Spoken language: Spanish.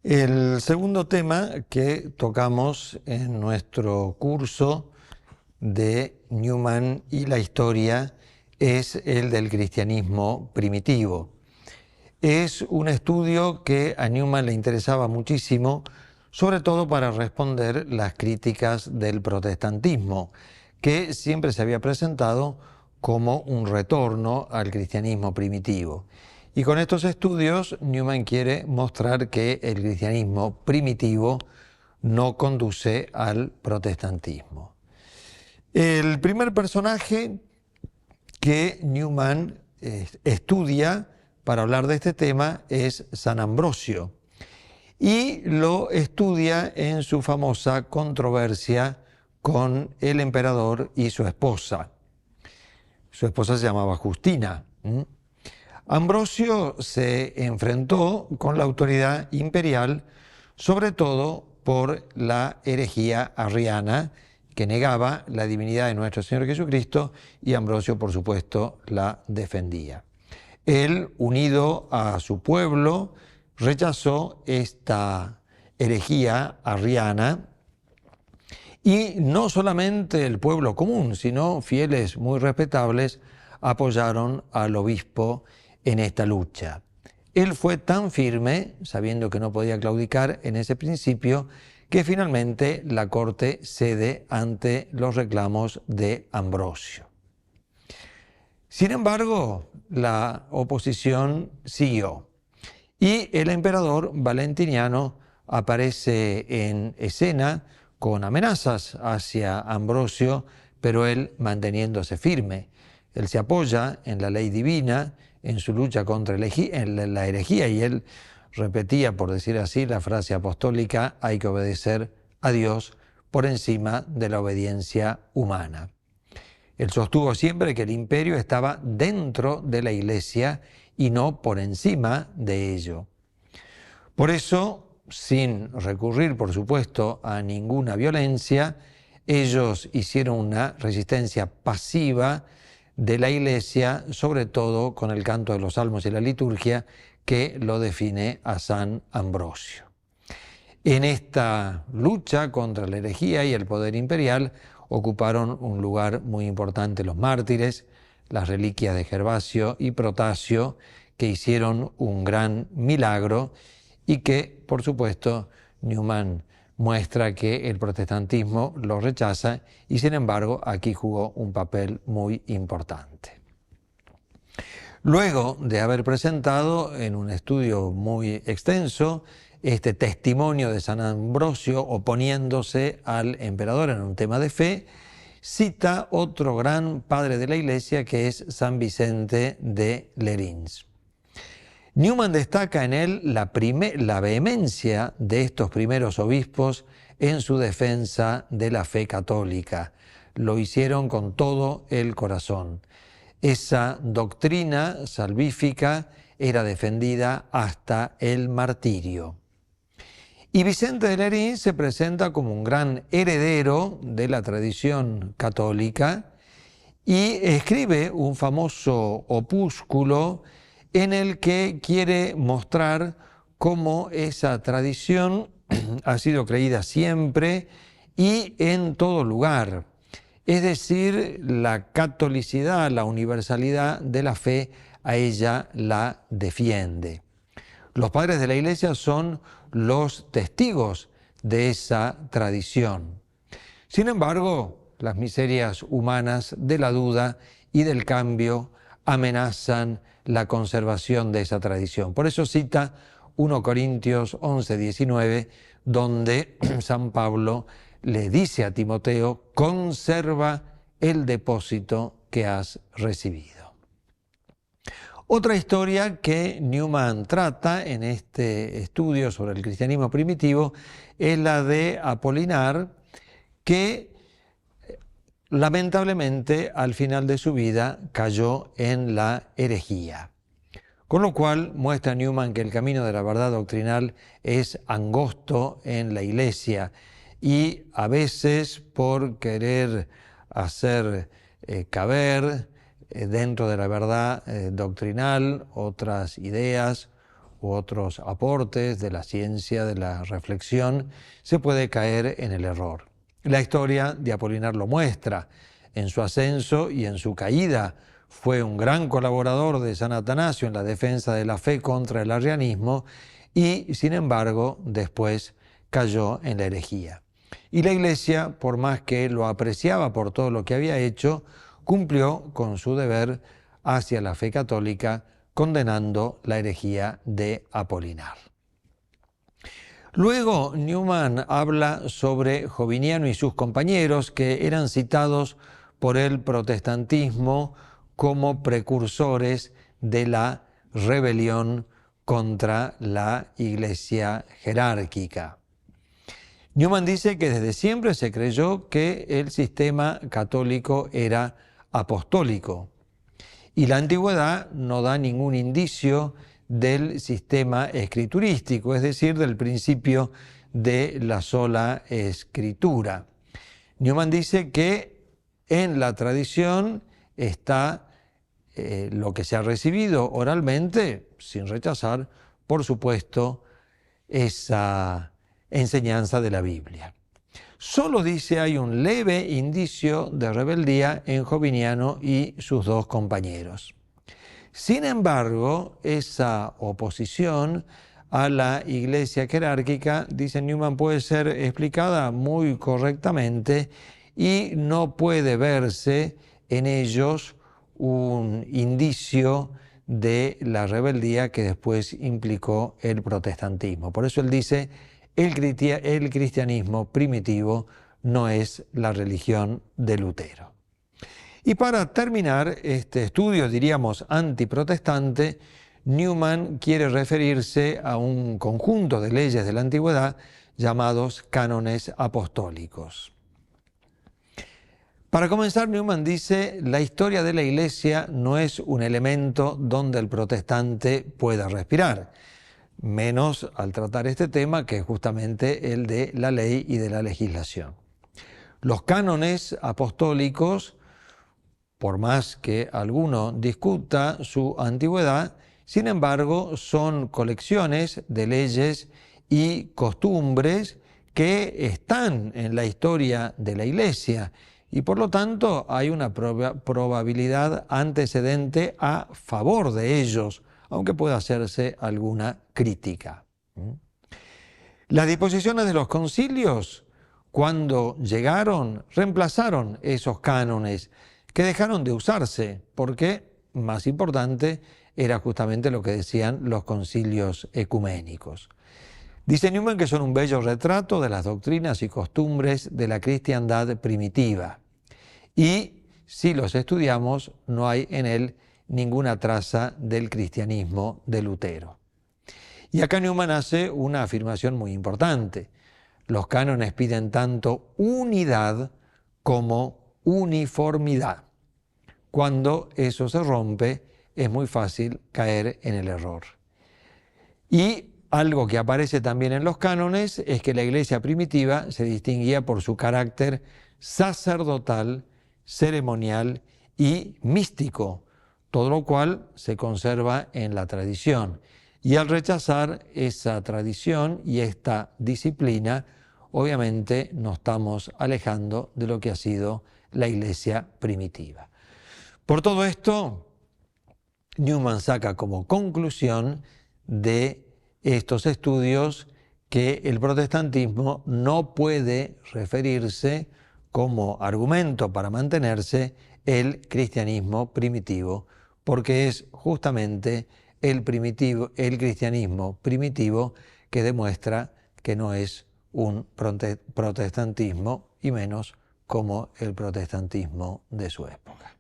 El segundo tema que tocamos en nuestro curso de Newman y la historia es el del cristianismo primitivo. Es un estudio que a Newman le interesaba muchísimo, sobre todo para responder las críticas del protestantismo, que siempre se había presentado como un retorno al cristianismo primitivo. Y con estos estudios, Newman quiere mostrar que el cristianismo primitivo no conduce al protestantismo. El primer personaje que Newman estudia para hablar de este tema es San Ambrosio, y lo estudia en su famosa controversia con el emperador y su esposa. Su esposa se llamaba Justina. Ambrosio se enfrentó con la autoridad imperial, sobre todo por la herejía arriana, que negaba la divinidad de nuestro Señor Jesucristo, y Ambrosio, por supuesto, la defendía. Él, unido a su pueblo, rechazó esta herejía arriana, y no solamente el pueblo común, sino fieles muy respetables apoyaron al obispo en esta lucha. Él fue tan firme, sabiendo que no podía claudicar en ese principio, que finalmente la corte cede ante los reclamos de Ambrosio. Sin embargo, la oposición siguió, y el emperador Valentiniano aparece en escena con amenazas hacia Ambrosio, pero él manteniéndose firme. Él se apoya en la ley divina, en su lucha contra la herejía, y él repetía, por decir así, la frase apostólica: hay que obedecer a Dios por encima de la obediencia humana. Él sostuvo siempre que el imperio estaba dentro de la Iglesia y no por encima de ello. Por eso, sin recurrir, por supuesto, a ninguna violencia, ellos hicieron una resistencia pasiva de la Iglesia, sobre todo con el canto de los salmos y la liturgia, que lo define a San Ambrosio. En esta lucha contra la herejía y el poder imperial ocuparon un lugar muy importante los mártires, las reliquias de Gervasio y Protasio, que hicieron un gran milagro y que, por supuesto, Newman muestra que el protestantismo lo rechaza, y sin embargo aquí jugó un papel muy importante. Luego de haber presentado en un estudio muy extenso este testimonio de San Ambrosio oponiéndose al emperador en un tema de fe, cita otro gran padre de la Iglesia, que es San Vicente de Lérins. Newman destaca en él la vehemencia de estos primeros obispos en su defensa de la fe católica. Lo hicieron con todo el corazón. Esa doctrina salvífica era defendida hasta el martirio. Y Vicente de Lérins se presenta como un gran heredero de la tradición católica y escribe un famoso opúsculo en el que quiere mostrar cómo esa tradición ha sido creída siempre y en todo lugar. Es decir, la catolicidad, la universalidad de la fe, a ella la defiende. Los padres de la Iglesia son los testigos de esa tradición. Sin embargo, las miserias humanas de la duda y del cambio amenazan la conservación de esa tradición. Por eso cita 1 Corintios 11:19, donde San Pablo le dice a Timoteo: conserva el depósito que has recibido. Otra historia que Newman trata en este estudio sobre el cristianismo primitivo es la de Apolinar, que lamentablemente al final de su vida cayó en la herejía. Con lo cual muestra Newman que el camino de la verdad doctrinal es angosto en la Iglesia, y a veces, por querer hacer caber dentro de la verdad doctrinal otras ideas, u otros aportes de la ciencia, de la reflexión, se puede caer en el error. La historia de Apolinar lo muestra. En su ascenso y en su caída fue un gran colaborador de San Atanasio en la defensa de la fe contra el arrianismo y, sin embargo, después cayó en la herejía. Y la Iglesia, por más que lo apreciaba por todo lo que había hecho, cumplió con su deber hacia la fe católica, condenando la herejía de Apolinar. Luego Newman habla sobre Joviniano y sus compañeros que eran citados por el protestantismo como precursores de la rebelión contra la Iglesia jerárquica. Newman dice que desde siempre se creyó que el sistema católico era apostólico y la antigüedad no da ningún indicio del sistema escriturístico, es decir, del principio de la sola escritura. Newman dice que en la tradición está lo que se ha recibido oralmente, sin rechazar, por supuesto, esa enseñanza de la Biblia. Solo dice hay un leve indicio de rebeldía en Joviniano y sus dos compañeros. Sin embargo, esa oposición a la Iglesia jerárquica, dice Newman, puede ser explicada muy correctamente y no puede verse en ellos un indicio de la rebeldía que después implicó el protestantismo. Por eso él dice, el cristianismo primitivo no es la religión de Lutero. Y para terminar este estudio, diríamos, antiprotestante, Newman quiere referirse a un conjunto de leyes de la antigüedad llamados cánones apostólicos. Para comenzar, Newman dice, la historia de la Iglesia no es un elemento donde el protestante pueda respirar, menos al tratar este tema que es justamente el de la ley y de la legislación. Los cánones apostólicos, por más que alguno discuta su antigüedad, sin embargo, son colecciones de leyes y costumbres que están en la historia de la Iglesia y por lo tanto hay una probabilidad antecedente a favor de ellos, aunque pueda hacerse alguna crítica. Las disposiciones de los concilios, cuando llegaron, reemplazaron esos cánones que dejaron de usarse, porque más importante era justamente lo que decían los concilios ecuménicos. Dice Newman que son un bello retrato de las doctrinas y costumbres de la cristiandad primitiva. Y si los estudiamos, no hay en él ninguna traza del cristianismo de Lutero. Y acá Newman hace una afirmación muy importante. Los cánones piden tanto unidad como uniformidad. Cuando eso se rompe, es muy fácil caer en el error. Y algo que aparece también en los cánones es que la Iglesia primitiva se distinguía por su carácter sacerdotal, ceremonial y místico, todo lo cual se conserva en la tradición. Y al rechazar esa tradición y esta disciplina, obviamente nos estamos alejando de lo que ha sido la Iglesia primitiva. Por todo esto, Newman saca como conclusión de estos estudios que el protestantismo no puede referirse como argumento para mantenerse el cristianismo primitivo, porque es justamente el cristianismo primitivo que demuestra que no es un protestantismo y menos como el protestantismo de su época.